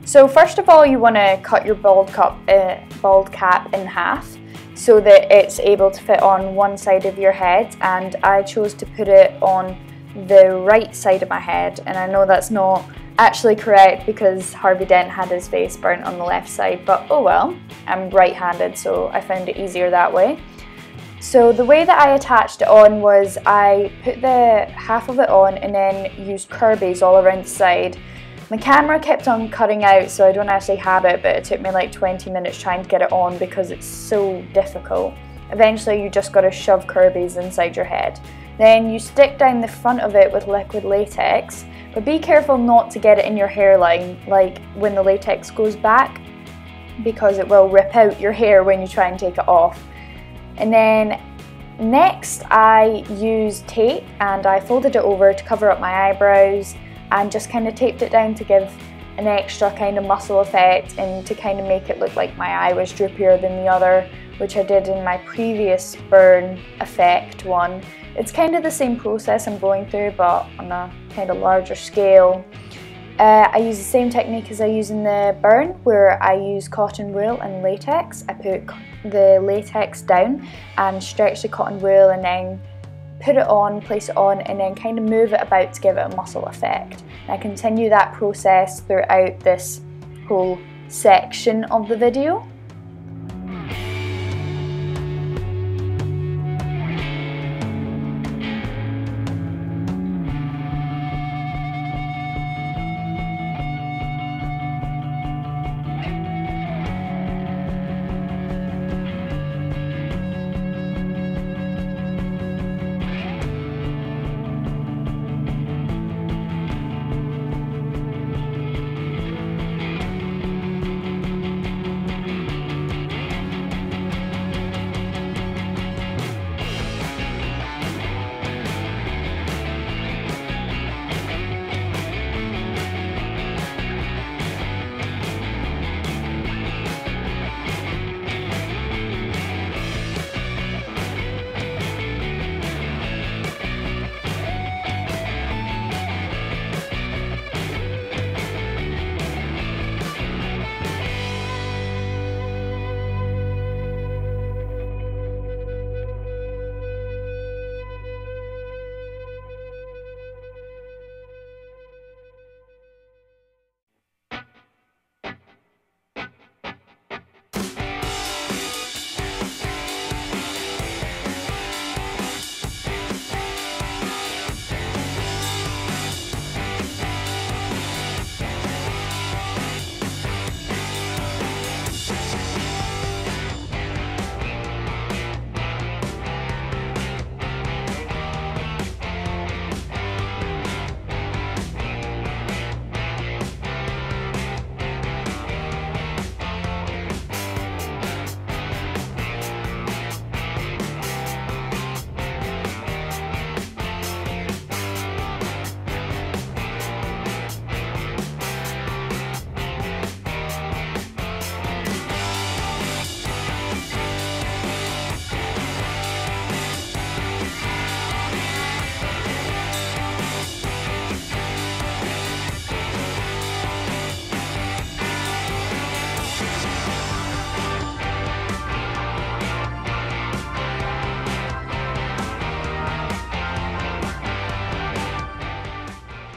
So first of all, you want to cut your bald cap in half so that it's able to fit on one side of your head, and I chose to put it on the right side of my head, and I know that's not actually correct because Harvey Dent had his face burnt on the left side, but oh well, I'm right-handed so I found it easier that way. So the way that I attached it on was I put the half of it on and then used Kirby's all around the side. My camera kept on cutting out, so I don't actually have it, but it took me like 20 minutes trying to get it on because it's so difficult. Eventually you just got to shove Kirby's inside your head. Then you stick down the front of it with liquid latex, but be careful not to get it in your hairline, like when the latex goes back, because it will rip out your hair when you try and take it off. And then next I used tape and I folded it over to cover up my eyebrows and just kind of taped it down to give an extra kind of muscle effect and to kind of make it look like my eye was droopier than the other, which I did in my previous burn effect one. It's kind of the same process I'm going through, but on a kind of larger scale. I use the same technique as I use in the burn, where I use cotton wool and latex. I put the latex down and stretch the cotton wool and then put it on, place it on, and then kind of move it about to give it a muscle effect. And I continue that process throughout this whole section of the video.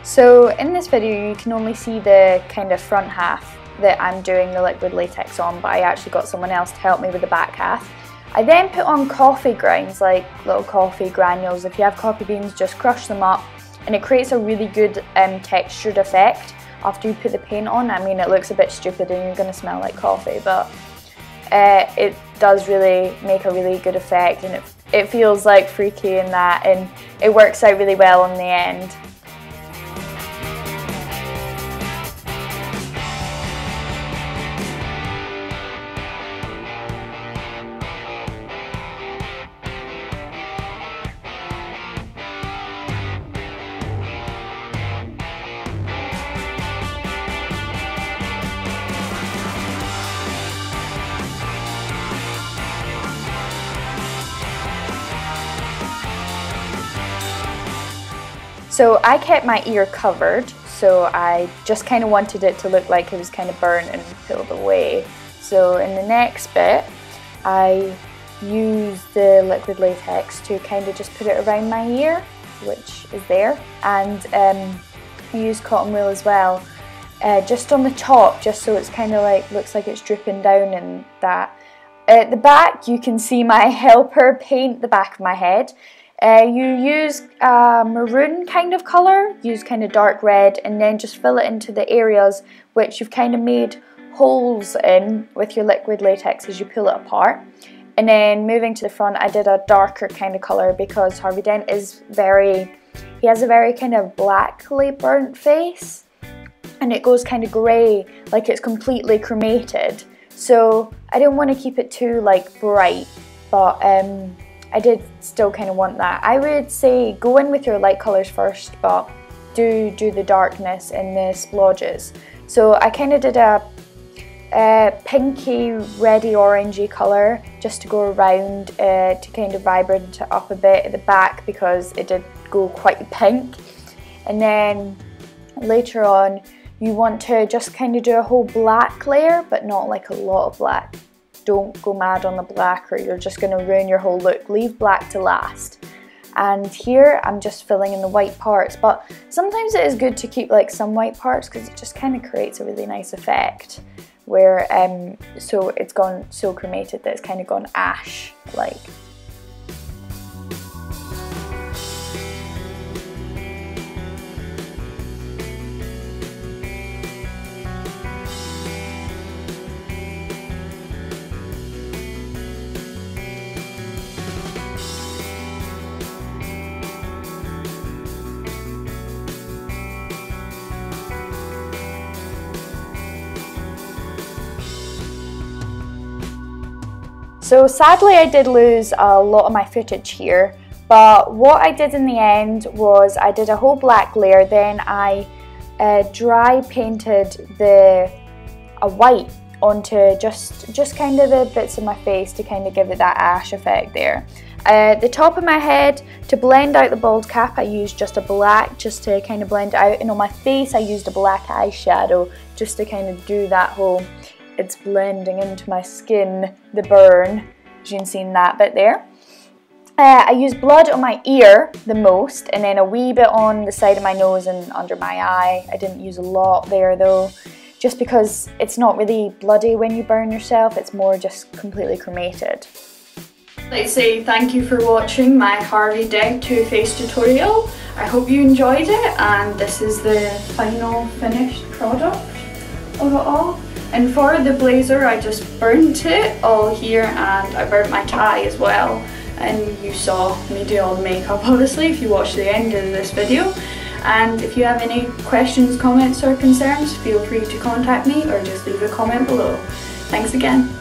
So in this video you can only see the kind of front half that I'm doing the liquid latex on, but I actually got someone else to help me with the back half. I then put on coffee grinds, like little coffee granules. If you have coffee beans, just crush them up and it creates a really good textured effect after you put the paint on. I mean, it looks a bit stupid and you're going to smell like coffee, but it does really make a really good effect, and it feels like freaky in that, and it works out really well in the end. So I kept my ear covered, so I just kind of wanted it to look like it was kind of burnt and peeled away. So in the next bit, I use the liquid latex to kind of just put it around my ear, which is there, and I use cotton wool as well, just on the top, just so it's kind of like looks like it's dripping down and that. At the back you can see my helper paint the back of my head. You use a maroon kind of colour, use kind of dark red, and then just fill it into the areas which you've kind of made holes in with your liquid latex as you pull it apart. And then moving to the front, I did a darker kind of colour because Harvey Dent is he has a very kind of blackly burnt face, and it goes kind of grey, like it's completely cremated. So I didn't want to keep it too like bright, but I did still kind of want that. I would say go in with your light colours first, but do the darkness in the splodges. So I kind of did a pinky, reddy, orangey colour just to go around to kind of vibrant it up a bit at the back because it did go quite pink. And then later on you want to just kind of do a whole black layer, but not like a lot of black. Don't go mad on the black or you're just going to ruin your whole look. Leave black to last. And here I'm just filling in the white parts, but sometimes it is good to keep like some white parts because it just kind of creates a really nice effect where so it's gone so cremated that it's kind of gone ash like. So sadly I did lose a lot of my footage here, but what I did in the end was I did a whole black layer, then I dry painted a white onto just kind of the bits of my face to kind of give it that ash effect there. The top of my head, to blend out the bald cap, I used just a black just to kind of blend it out, and on my face I used a black eyeshadow just to kind of do that whole, it's blending into my skin, the burn, as you can see in that bit there. I used blood on my ear the most, and then a wee bit on the side of my nose and under my eye. I didn't use a lot there though, just because it's not really bloody when you burn yourself, it's more just completely cremated. I'd like to say thank you for watching my Harvey Dent Too Faced tutorial. I hope you enjoyed it, and this is the final finished product of it all. And for the blazer I just burnt it all here, and I burnt my tie as well, and you saw me do all the makeup obviously if you watched the end of this video. And if you have any questions, comments or concerns, feel free to contact me or just leave a comment below. Thanks again.